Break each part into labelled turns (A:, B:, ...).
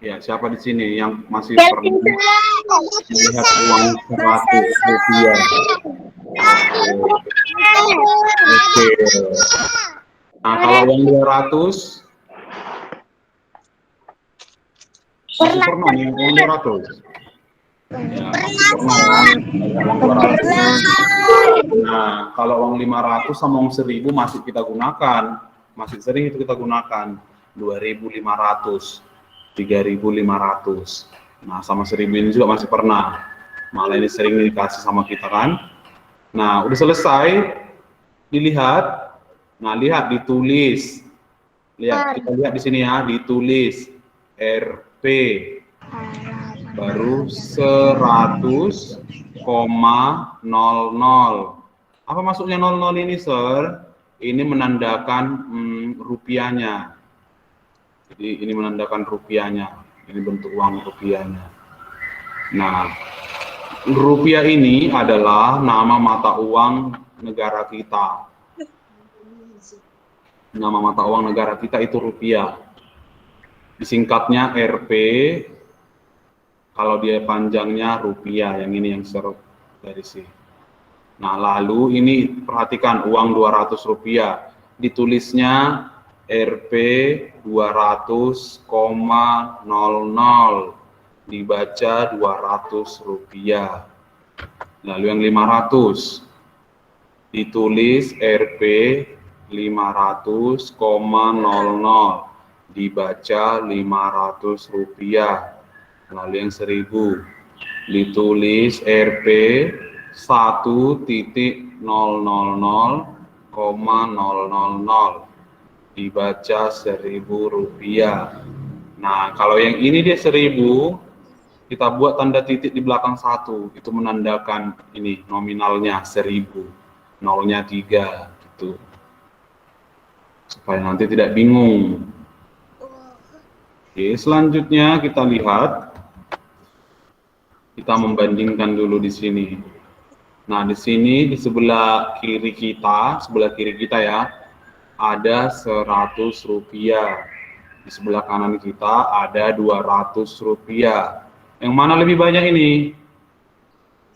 A: Ya, siapa di sini yang masih pernah melihat uang 100 rupiah? Oke. Nah, kalau uang 200? Masih pernah nih uang 200? Ya, masih pernah ya. Uang 200. Nah, kalau uang 500 sama uang 1000 masih kita gunakan. Masih sering itu kita gunakan. 2.500. 3.500. Nah, sama 1000 ini juga masih pernah. Malah ini sering dikasih sama kita kan. Nah, udah selesai. Dilihat. Nah, lihat ditulis. Lihat, kita lihat di sini ya, ditulis Rp baru 100,00. Apa maksudnya 00 ini, Sir? Ini menandakan rupiahnya. Jadi ini menandakan rupiahnya. Ini bentuk uang rupiahnya. Nah, rupiah ini adalah nama mata uang negara kita. Nama mata uang negara kita itu rupiah. Disingkatnya Rp. Kalau dia panjangnya rupiah. Yang ini yang serut dari sini. Nah, lalu ini perhatikan uang 200 rupiah. Ditulisnya Rp 200,00. Dibaca 200 rupiah. Lalu yang 500. Ditulis Rp 500,00. Dibaca 500 rupiah. Lalu yang 1000. Ditulis Rp 1.000,000. Dibaca 1000 rupiah. Nah, kalau yang ini dia 1000, kita buat tanda titik di belakang 1. Itu menandakan ini nominalnya 1000. Nolnya 3 gitu. Supaya nanti tidak bingung. Oke, selanjutnya kita lihat. Kita membandingkan dulu di sini. Nah, di sini di sebelah kiri kita ya, ada 100 rupiah. Di sebelah kanan kita ada 200 rupiah. Yang mana lebih banyak ini?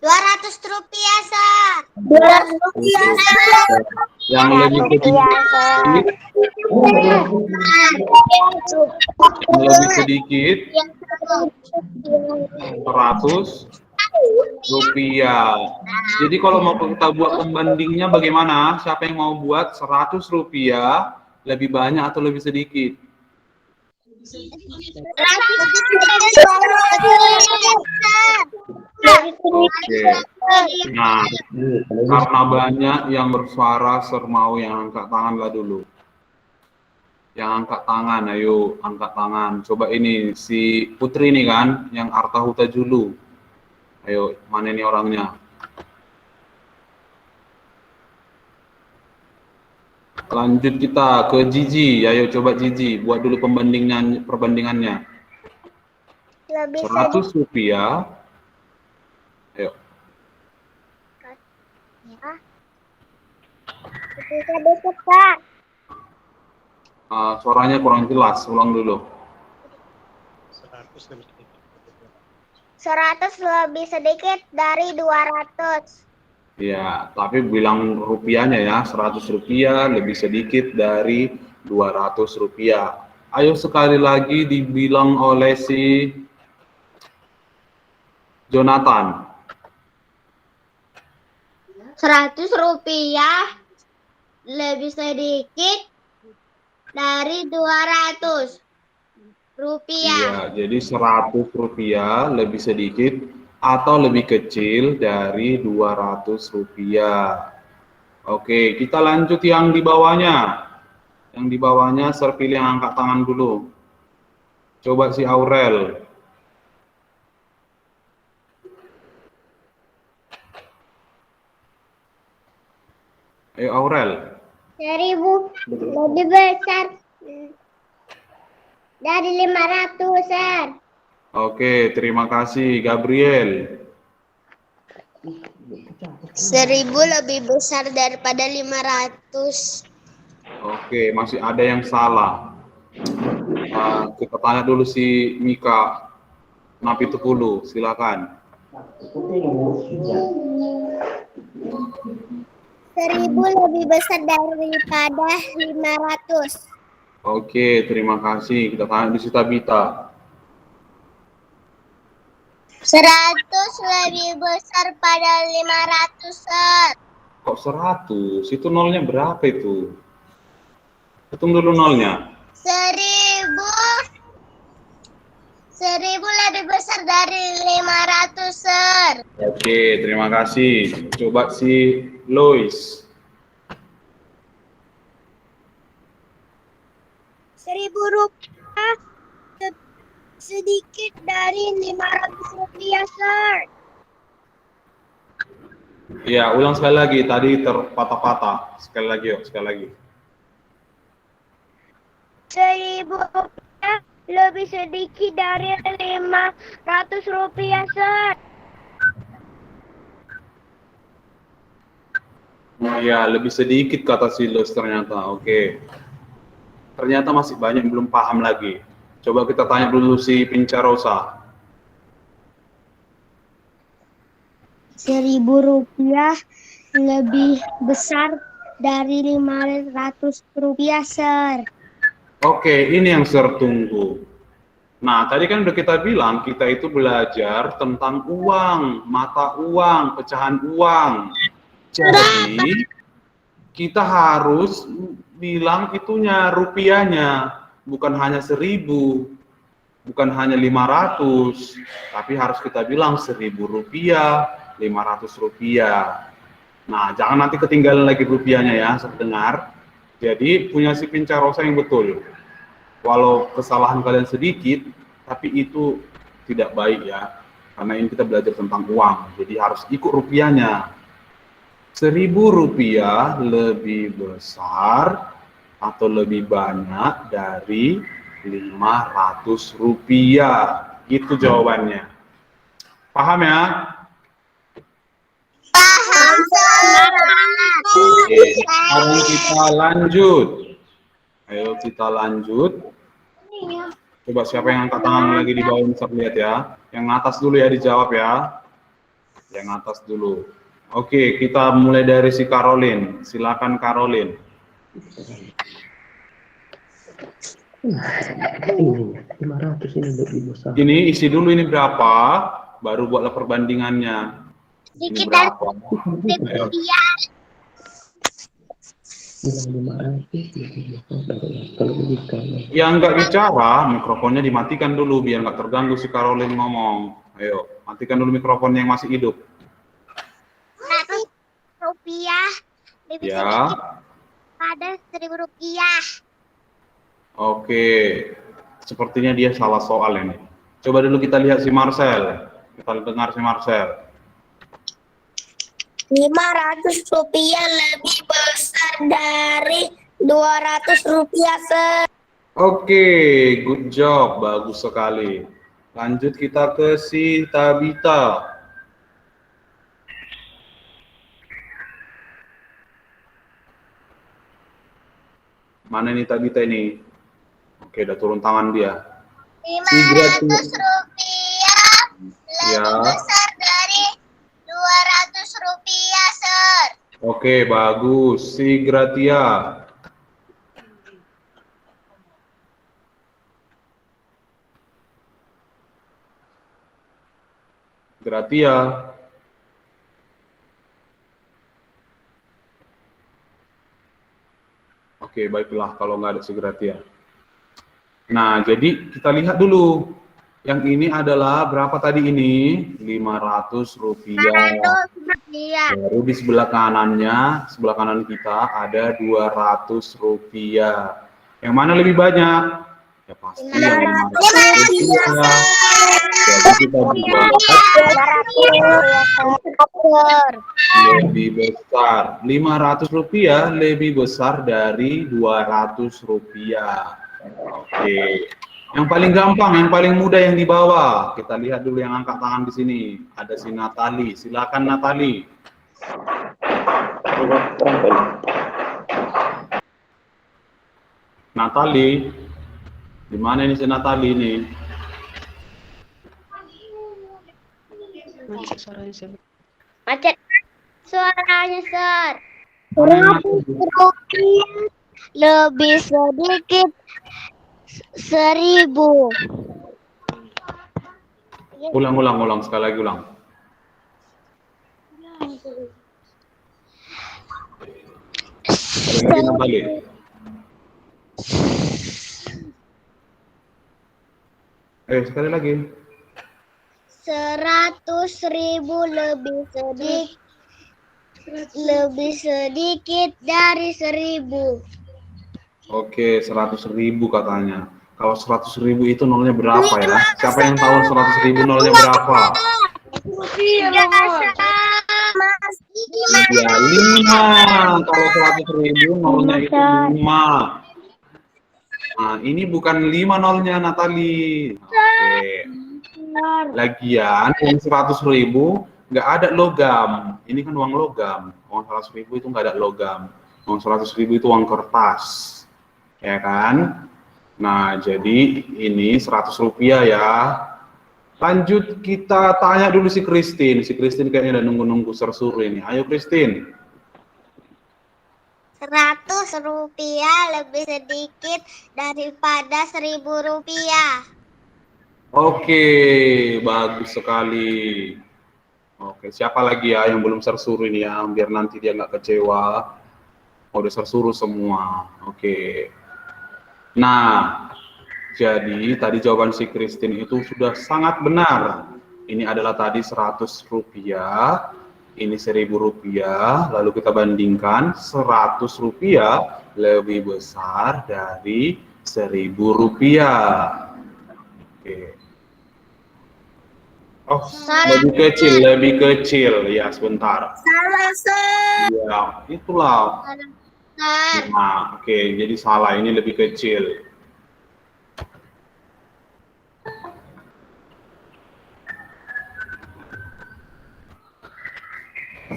B: 200 rupiah, Sir. 200 rupiah, Sir.
A: Yang lebih sedikit, $100 rupiah. Jadi kalau mau kita buat pembandingnya bagaimana? Siapa yang mau buat 100 rupiah lebih banyak atau lebih sedikit? Oke. Nah, karena banyak yang bersuara, Sir mau yang angkat tangan lah dulu. Yang angkat tangan, ayo angkat tangan. Coba ini si Putri nih kan, yang Arta Huta Julu. Ayo, mana ini orangnya? Lanjut kita ke Gigi. Ayo coba Gigi, buat dulu perbandingannya. 100 rupiah. Ayo. Suaranya kurang jelas, ulang dulu.
B: 100 lebih sedikit dari 200.
A: Ya, tapi bilang rupiahnya ya, 100 rupiah lebih sedikit dari 200 rupiah. Ayo sekali lagi dibilang oleh si Jonathan.
B: 100 rupiah lebih sedikit dari 200 rupiah.
A: Iya, jadi 100 rupiah lebih sedikit atau lebih kecil dari 200 rupiah. Oke, kita lanjut yang di bawahnya. Yang di bawahnya, Sir pilih yang angkat tangan dulu. Coba si Aurel. Ayo Aurel.
B: 1000 lebih besar dari 500, Sir.
A: Oke, terima kasih Gabriel.
B: 1000 lebih besar daripada 500.
A: Oke, masih ada yang salah. Kita tanya dulu si Mika Napi Tupulu, silakan.
B: 1000 lebih besar daripada 500.
A: Oke, terima kasih. Kita tanya di si Tabita.
B: 100 lebih besar pada 500, Sir.
A: Kok 100? Itu nolnya berapa itu? Hitung dulu nolnya.
B: 1000 lebih besar dari 500, Sir.
A: Oke, terima kasih. Coba si Lois.
B: 1000 rupiah sedikit dari 500 rupiah, Sir.
A: Ya, ulang sekali lagi. Tadi terpatah-patah. Sekali lagi, yuk. Sekali lagi.
B: 1000 rupiah lebih sedikit dari 500 rupiah, Sir.
A: Ya, lebih sedikit kata si Lois ternyata. Oke. Ternyata masih banyak yang belum paham lagi. Coba kita tanya dulu si Pincarosa.
B: 1000 rupiah lebih besar dari 500 rupiah, Sir.
A: Oke, ini yang Sir tunggu. Nah, tadi kan udah kita bilang kita itu belajar tentang uang, mata uang, pecahan uang. Jadi, kita harus bilang itunya, rupiahnya. Bukan hanya 1000, bukan hanya 500, tapi harus kita bilang 1000 rupiah, 500 rupiah. Nah, jangan nanti ketinggalan lagi rupiahnya ya, sedengar. Jadi, punya si Pincarosa yang betul. Walau kesalahan kalian sedikit, tapi itu tidak baik ya. Karena ini kita belajar tentang uang, jadi harus ikut rupiahnya. 1000 rupiah lebih besar atau lebih banyak dari 500 rupiah. Itu jawabannya. Paham ya?
B: Paham, Sir.
A: Oke, sekarang kita lanjut. Ayo kita lanjut. Coba siapa yang angkat tangan lagi di bawah bisa lihat ya. Yang atas dulu ya dijawab ya. Yang atas dulu. Oke, kita mulai dari si Caroline. Silakan Caroline.
C: Ini 500 ini lebih besar.
A: Ini isi dulu ini berapa, baru buatlah perbandingannya. Ini
B: Sekitar
A: berapa? Ayo.
B: rupiah.
C: Bilang 500 lebih besar dari kalau begitu.
A: Yang nggak bicara, mikrofonnya dimatikan dulu biar nggak terganggu si Caroline ngomong. Ayo, matikan dulu mikrofonnya yang masih hidup.
B: 100 rupiah lebih
A: Ya.
B: sedikit pada 1000 rupiah.
A: Oke, sepertinya dia salah soal ini. Coba dulu kita lihat si Marcel. Kita dengar si Marcel.
B: 500 rupiah lebih besar dari 200 rupiah, Sir.
A: Oke, good job, bagus sekali. Lanjut kita ke si Tabita. Mana nih Tabita ini? Oke, udah turun tangan dia.
B: 500 rupiah lebih
A: Ya.
B: besar dari 200 rupiah, Sir.
A: Oke, bagus. Si Gratia. Gratia. Oke, baiklah kalau nggak ada si Gratia. Nah, jadi kita lihat dulu. Yang ini adalah berapa tadi ini? 500 rupiah.
B: 500 rupiah.
A: Baru di sebelah kanannya, sebelah kanan kita ada 200 rupiah. Yang mana lebih banyak? Ya pasti yang 500 rupiah. Jadi kita buat lebih besar. 500 rupiah lebih besar dari 200 rupiah. Oke. Yang paling gampang, yang paling mudah yang di bawah. Kita lihat dulu yang angkat tangan di sini. Ada si Natali. Silakan Natali. Natali. Di mana ini si Natali ini?
B: Macet suaranya, Sir.
A: Mana yang
B: 100 rupiah lebih sedikit 1000.
A: Ulang sekali lagi ulang. Sekali lagi Natali. Sekali lagi.
B: 100.000 lebih sedikit dari 1000.
A: Oke, 100.000 katanya. Kalau 100.000 itu nolnya berapa ya? Siapa yang tahu 100.000 nolnya berapa? Iya, 5. Kalau 100.000 nolnya itu 5. Nah, ini bukan 5 nolnya, Natali. Oke. Lagian, uang 100.000 nggak ada logam. Ini kan uang logam. Uang 100.000 itu nggak ada logam. Uang 100.000 itu uang kertas. Ya kan? Nah, jadi ini 100 rupiah ya. Lanjut kita tanya dulu si Christine. Si Christine kayaknya udah nunggu-nunggu sersur ini. Ayo Christine.
B: 100 rupiah lebih sedikit daripada 1000 rupiah.
A: Oke, bagus sekali. Oke, siapa lagi ya yang belum sersur ini ya? Biar nanti dia nggak kecewa. Udah sersur semua. Oke. Nah, jadi tadi jawaban si Christine itu sudah sangat benar. Ini adalah tadi 100 rupiah, ini 1000 rupiah, lalu kita bandingkan 100 rupiah lebih besar dari 1000 rupiah. Oke. Oh, lebih kecil. Ya, sebentar.
B: Salah, Sir.
A: Ya, itulah. Nah, oke, jadi salah, ini lebih kecil.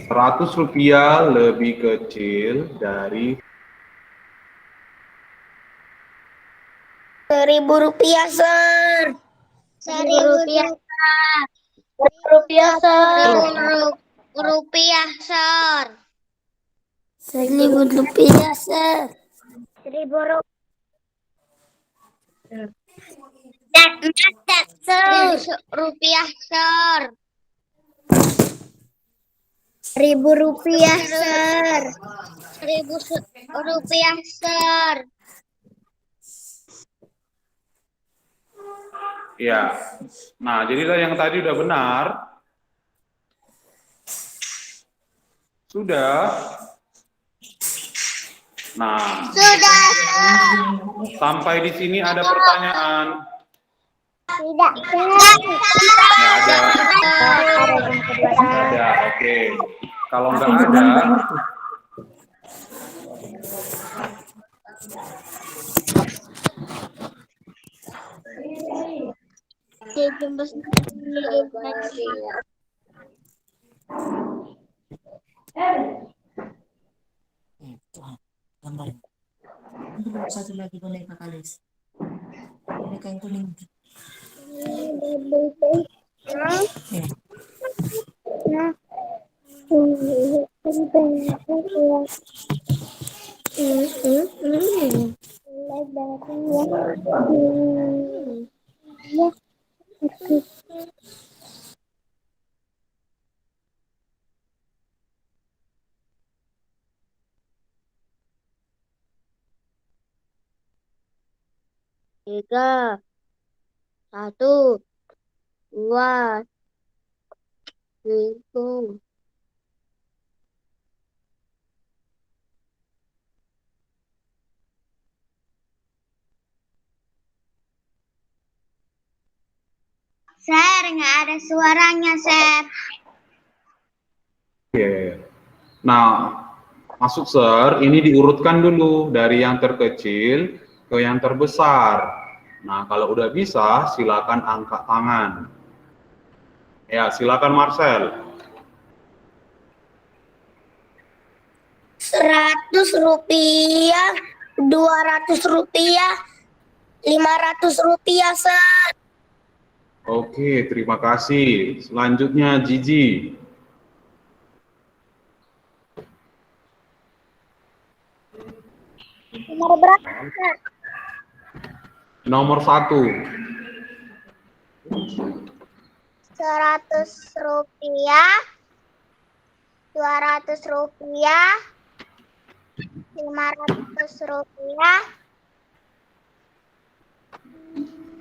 A: Rp100 lebih kecil dari
B: 1000 rupiah, Sir. 1000 rupiah. 1000 rupiah, Sir. 1000 rupiah, Sir. 1000 rupiah, Sir. 1000 rupiah. Rupiah, Sir. 1000 rupiah, Sir. 1000 rupiah, Sir.
A: ya. Nah, jadi yang tadi udah benar. Sudah. Nah,
B: Sudah, Sir.
A: sampai di sini ada pertanyaan.
B: Tidak, Sir.
A: Nggak ada, oke. Kalau nggak ada,
D: Gambar. Untuk satu lagi boneka kalis. Boneka yang kuning.
B: Tiga, 1, 2, 3. Sir, nggak ada suaranya, Sir.
A: oke. Nah, masuk Sir, ini diurutkan dulu dari yang terkecil ke yang terbesar. Nah, kalau udah bisa, silakan angkat tangan. Ya, silakan Marcel.
B: 100 rupiah, 200 rupiah, Rp500, Sir.
A: Oke, terima kasih. Selanjutnya Gigi.
B: Nomor berapa, Sir?
A: Nomor 1.
B: Rp100, Rp200, Rp500.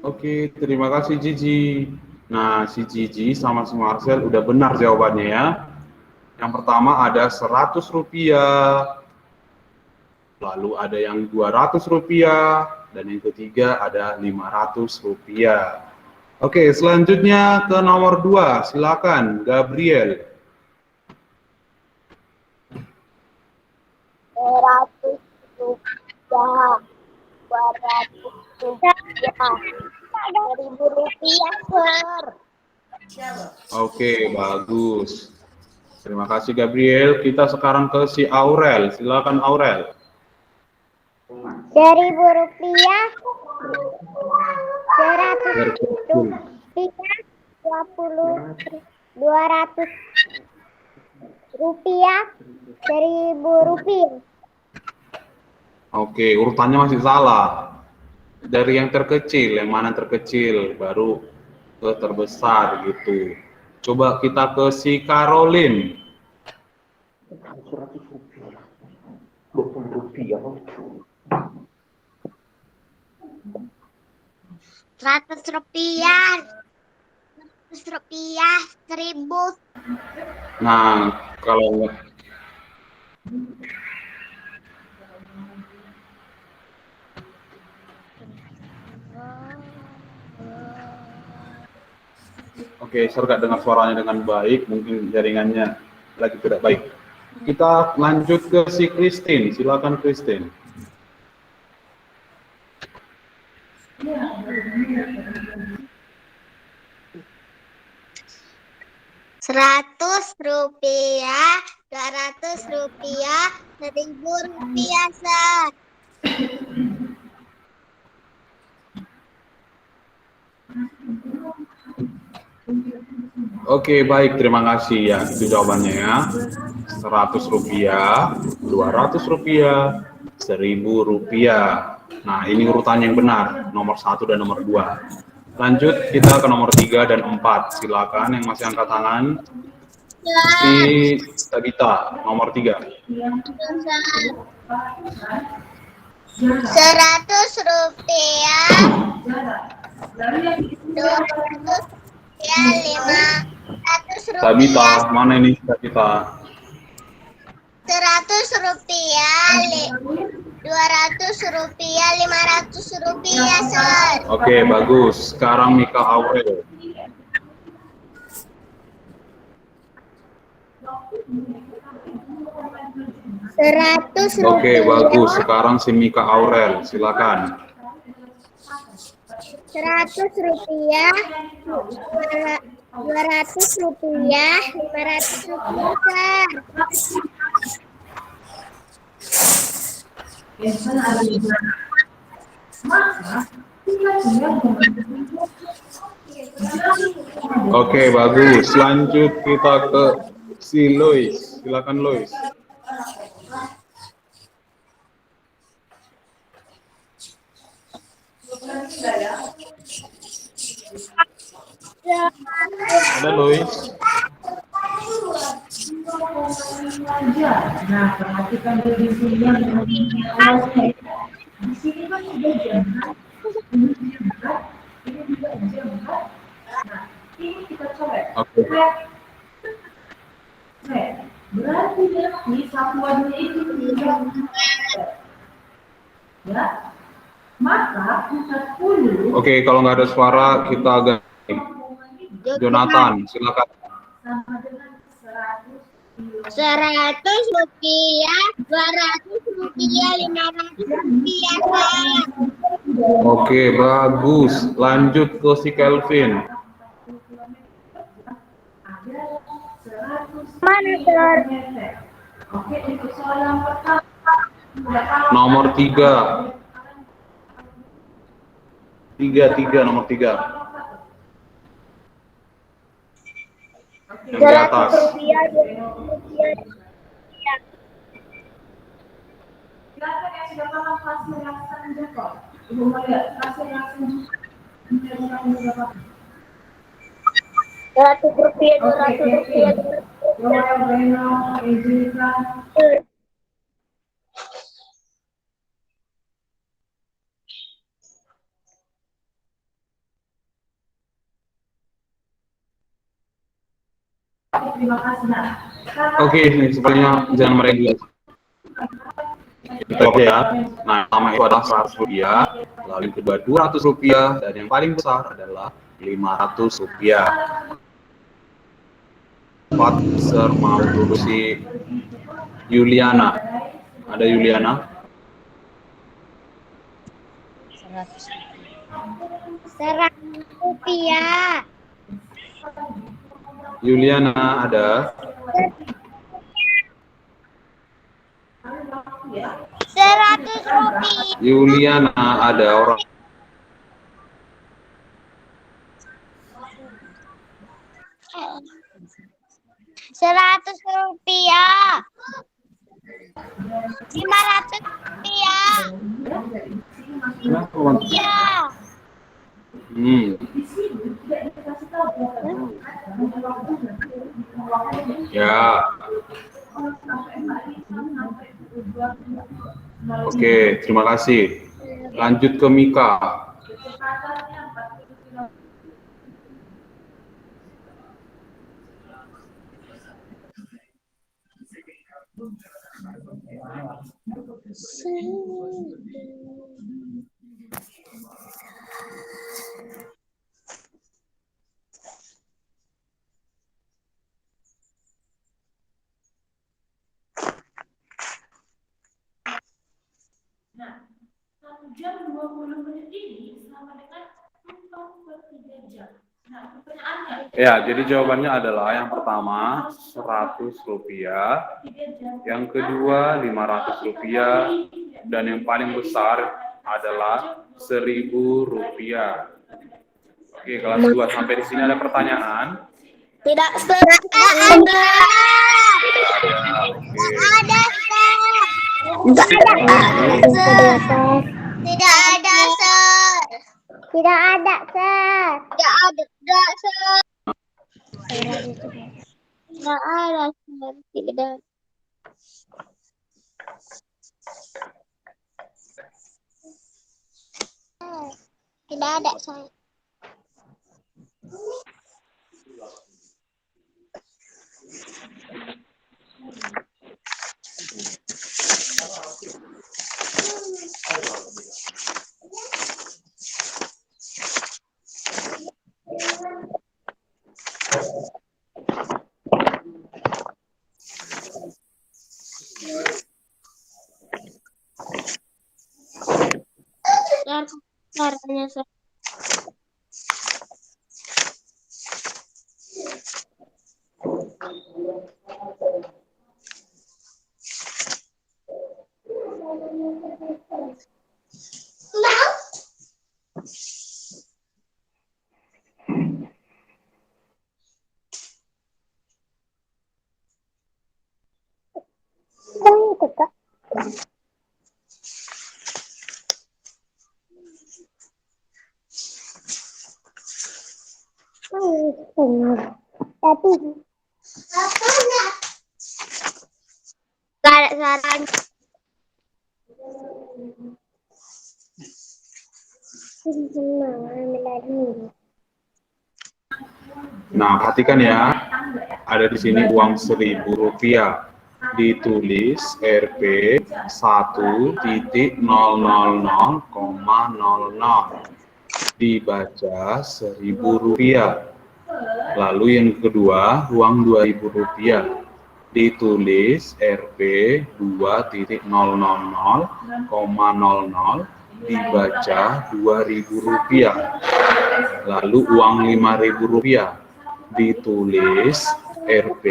A: Oke, terima kasih Gigi. Nah, si Gigi sama si Marcel udah benar jawabannya ya. Yang pertama ada Rp100, lalu ada yang Rp200, dan yang ketiga ada Rp500. Oke, selanjutnya ke nomor 2, silakan Gabriel.
B: Rp100, Rp200, Sir.
A: Oke, bagus. Terima kasih Gabriel. Kita sekarang ke si Aurel. Silakan Aurel.
B: Rp1.000, Rp100, Rp200, Rp1.000.
A: Oke, urutannya masih salah. Dari yang terkecil, yang mana terkecil, baru ke terbesar gitu. Coba kita ke si Caroline.
C: Rp100. Rp20.
B: Rp100, Rp1.000.
A: Nah, kalau Oke, saya nggak dengar suaranya dengan baik, mungkin jaringannya lagi tidak baik. Kita lanjut ke si Christine, silakan Christine.
B: Rp100, Rp200, Rp1.000, Sir.
A: Oke, baik, terima kasih ya. Itu jawabannya ya. Rp100, Rp200, Rp1.000. Nah, ini urutan yang benar, nomor 1 dan nomor 2. Lanjut, kita ke nomor 3 dan 4. Silakan yang masih angkat tangan. Si Tabita, nomor 3.
B: Rp100, Rp200,
A: Tabita, mana ini Tabita?
B: Rp100, Rp200, Rp500, Sir.
A: Oke, bagus. Sekarang Mika Aurel.
B: Rp100,
A: Oke, bagus. Sekarang si Mika Aurel, silakan.
B: Rp100, Rp200, Rp500, Sir.
A: Oke, bagus. Lanjut kita ke si Lois. Silakan Lois. Ada Lois?
D: Nah, perhatikan di sini yang di sini kan udah jam, ini juga jam. Nah, ini kita coret.
A: Oke.
D: Berarti nanti satuannya itu ya. Maka 40.
A: Oke, kalau nggak ada suara kita ganti. Jonathan, silakan.
D: Sama dengan 100
B: Rp100, Rp200, Rp500, Sir.
A: Oke, bagus. Lanjut ke si Kelvin.
B: Mana, Sir?
D: Oke, untuk soal yang pertama.
A: Nomor 3. nomor 3. Yang di atas.
D: Silakan yang sudah paham hasil laksana Jacob. Ibu mau lihat hasil laksana Jacob.
B: Rp200, Rp200.
D: Yoel, Reno, izinkan. Terima kasih.
A: Oke, ini sepertinya jangan merenggut. Kita oke ya. Nah, pertama itu adalah Rp100, lalu yang kedua Rp200, dan yang paling besar adalah Rp500. Pak mau dulu si Yuliana. Ada Yuliana?
B: Rp100.
A: Yuliana ada?
B: Rp100.
A: Yuliana ada orang?
B: Rp100. Rp500. Ya.
A: Ya. Oke, terima kasih. Lanjut ke Mika.
D: Nah, 1 jam 20 menit ini sama dengan 4/3 jam. Nah, pertanyaannya.
A: Ya, jadi jawabannya adalah yang pertama Rp100, yang kedua Rp500, dan yang paling besar adalah Rp1.000. Oke, kelas 2 sampai di sini ada pertanyaan?
B: Tidak ada. Tidak ada, Sir. Tidak ada, Sir. Tidak ada, Sir. Tidak ada, Sir. Tidak. Tidak ada, Sir. Caranya, Sir. Tapi gak ada saran.
A: Nah, perhatikan ya. Ada di sini uang Rp1.000. Ditulis Rp 1.000,00. Dibaca Rp1.000. Lalu yang kedua, uang Rp2.000. Ditulis Rp 2.000,00. Dibaca Rp2.000. Lalu uang Rp5.000. Ditulis Rp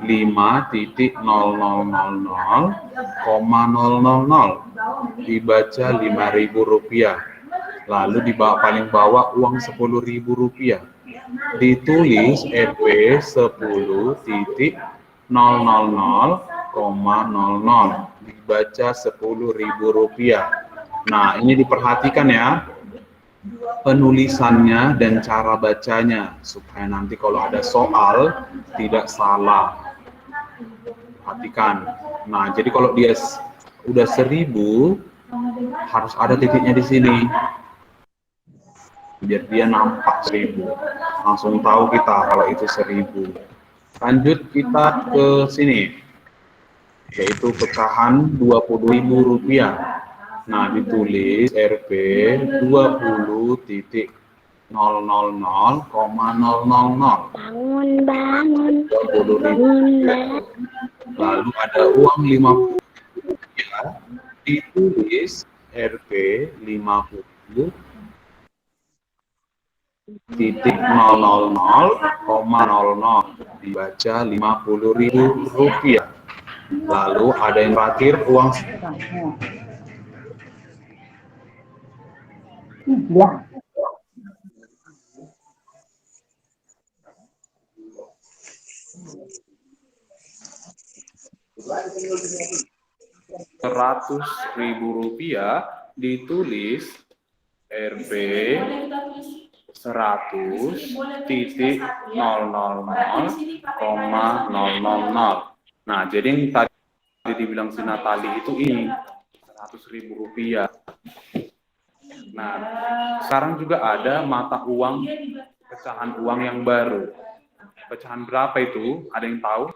A: 5.000,000. Dibaca Rp5.000. Lalu di bawah, paling bawah uang Rp10.000. Ditulis EP 10.000,00,00, dibaca Rp10.000. Nah, ini diperhatikan ya, penulisannya dan cara bacanya, supaya nanti kalau ada soal tidak salah. Perhatikan. Nah, jadi kalau dia udah 1.000, harus ada titiknya di sini, biar dia nampak 1.000. Langsung tahu kita kalau itu 1.000. Lanjut kita ke sini, yaitu pecahan Rp20.000. Nah, ditulis Rp 20.000,000,000.
B: Bangun.
A: 20.000. Lalu ada uang Rp50, ditulis Rp 50.000,000,000, dibaca Rp50.000. Lalu ada yang terakhir uang Rp100.000, ditulis Rp 100.000,000,000. Nah, jadi yang tadi dibilang si Natali itu ini Rp100.000. Nah, sekarang juga ada mata uang, pecahan uang yang baru. Pecahan berapa itu? Ada yang tahu?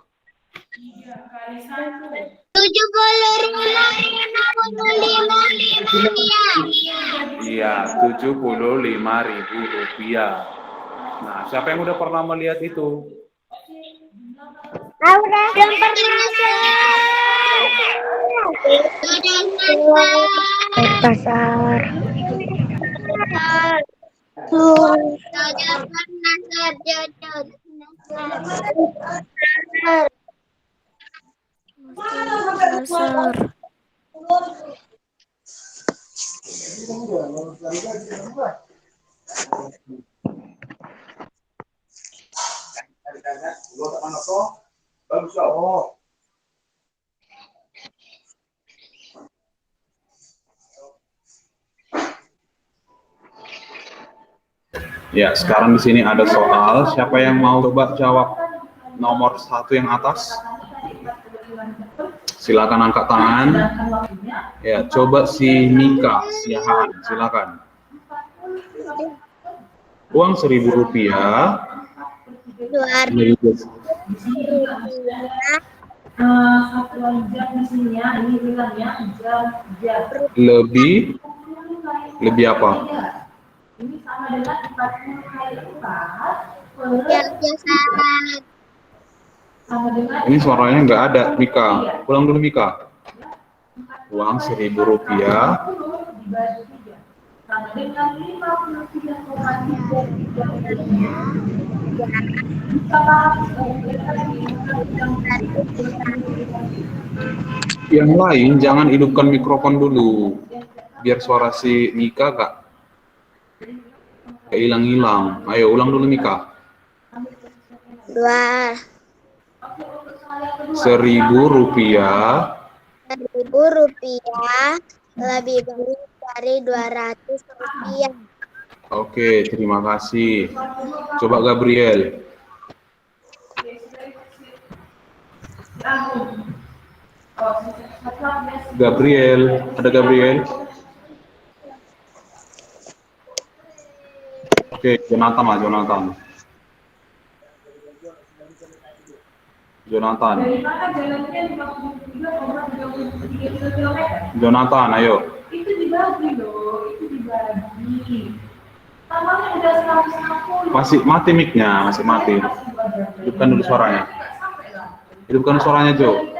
B: 75.000
A: Iya, Rp75.000. Nah, siapa yang udah pernah melihat itu?
B: Laura yang pernah pasar.
A: Ya, sekarang di sini ada soal. Siapa yang mau coba jawab nomor 1 yang atas? Silakan angkat tangan. Ya, coba si Mika Siahaan, silakan. Uang Rp1.000. Lebih apa?
D: Ini sama dengan 40 kali 4. Sama dengan
A: Ini suaranya nggak ada, Mika. Ulang dulu, Mika. Uang Rp1.000.
D: dibagi 3. Sama dengan 53,3.
A: Yang lain jangan hidupkan mikrofon dulu, biar suara si Mika nggak hilang-hilang. Ayo ulang dulu, Mika. Rp1.000
B: lebih banyak dari Rp200.
A: Oke, terima kasih. Coba Gabriel. Ada Gabriel? Oke, Jonathan. Jonathan, ayo.
D: Itu dibagi loh, itu dibagi. Namanya udah 160.
A: Masih mati mic-nya, masih mati. Hidupkan dulu suaranya. Hidupkan suaranya, Jo.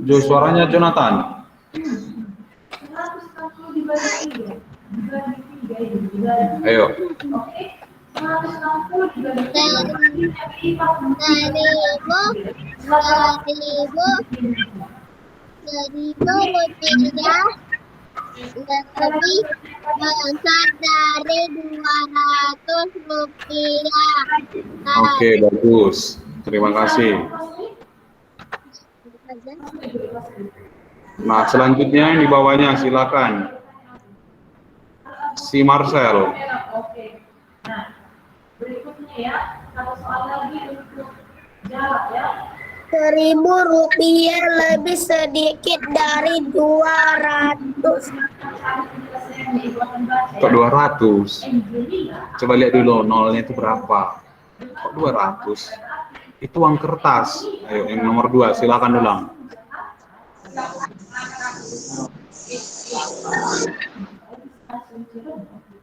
A: Jo, suaranya Jonathan.
D: 160 dibagi 3. Dibagi 3.
A: Ayo.
D: Oke. 160 dibagi
B: Rp1.000 lebih lebih besar dari 200 rupiah.
A: Oke, bagus. Terima kasih. Nah, selanjutnya yang di bawahnya silakan. Si Marcel.
D: Oke. Nah, berikutnya ya, satu soal lagi untuk jawab ya.
B: 1.000 rupiah lebih sedikit dari 200.
A: Kok 200? Coba lihat dulu nolnya itu berapa. Kok 200? Itu uang kertas. Ayo, yang nomor 2, silakan ulang.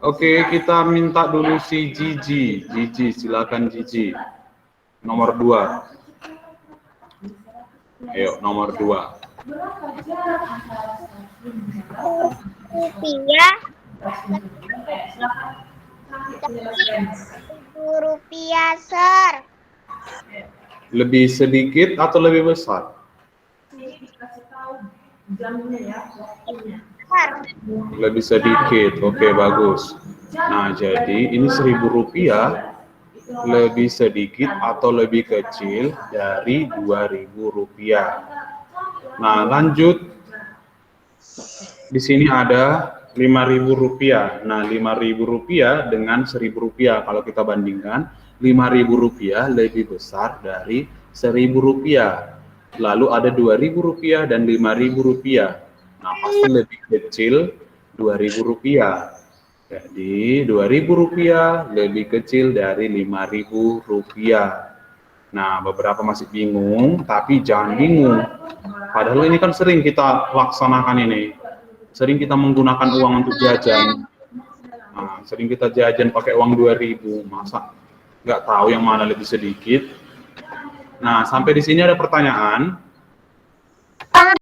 A: Oke, kita minta dulu si Gigi. Gigi, silakan Gigi. Nomor 2. Ayo, nomor 2.
B: Rupiah rupiah, Sir.
A: Lebih sedikit atau lebih besar?
D: Dikasih tahu jamnya ya, waktunya.
A: Lebih sedikit. Oke, bagus. Nah, jadi ini 1.000 rupiah lebih sedikit atau lebih kecil dari 2.000 rupiah. Nah, lanjut. Di sini ada 5.000 rupiah. Nah, 5.000 rupiah dengan 1.000 rupiah. Kalau kita bandingkan, 5.000 rupiah lebih besar dari 1.000 rupiah. Lalu ada 2.000 rupiah dan 5.000 rupiah. Nah, pasti lebih kecil 2.000 rupiah. Jadi 2.000 rupiah lebih kecil dari 5.000 rupiah. Nah, beberapa masih bingung, tapi jangan bingung. Padahal ini kan sering kita laksanakan ini. Sering kita menggunakan uang untuk jajan. Nah, sering kita jajan pakai uang 2.000. Masa nggak tahu yang mana lebih sedikit? Nah, sampai di sini ada pertanyaan.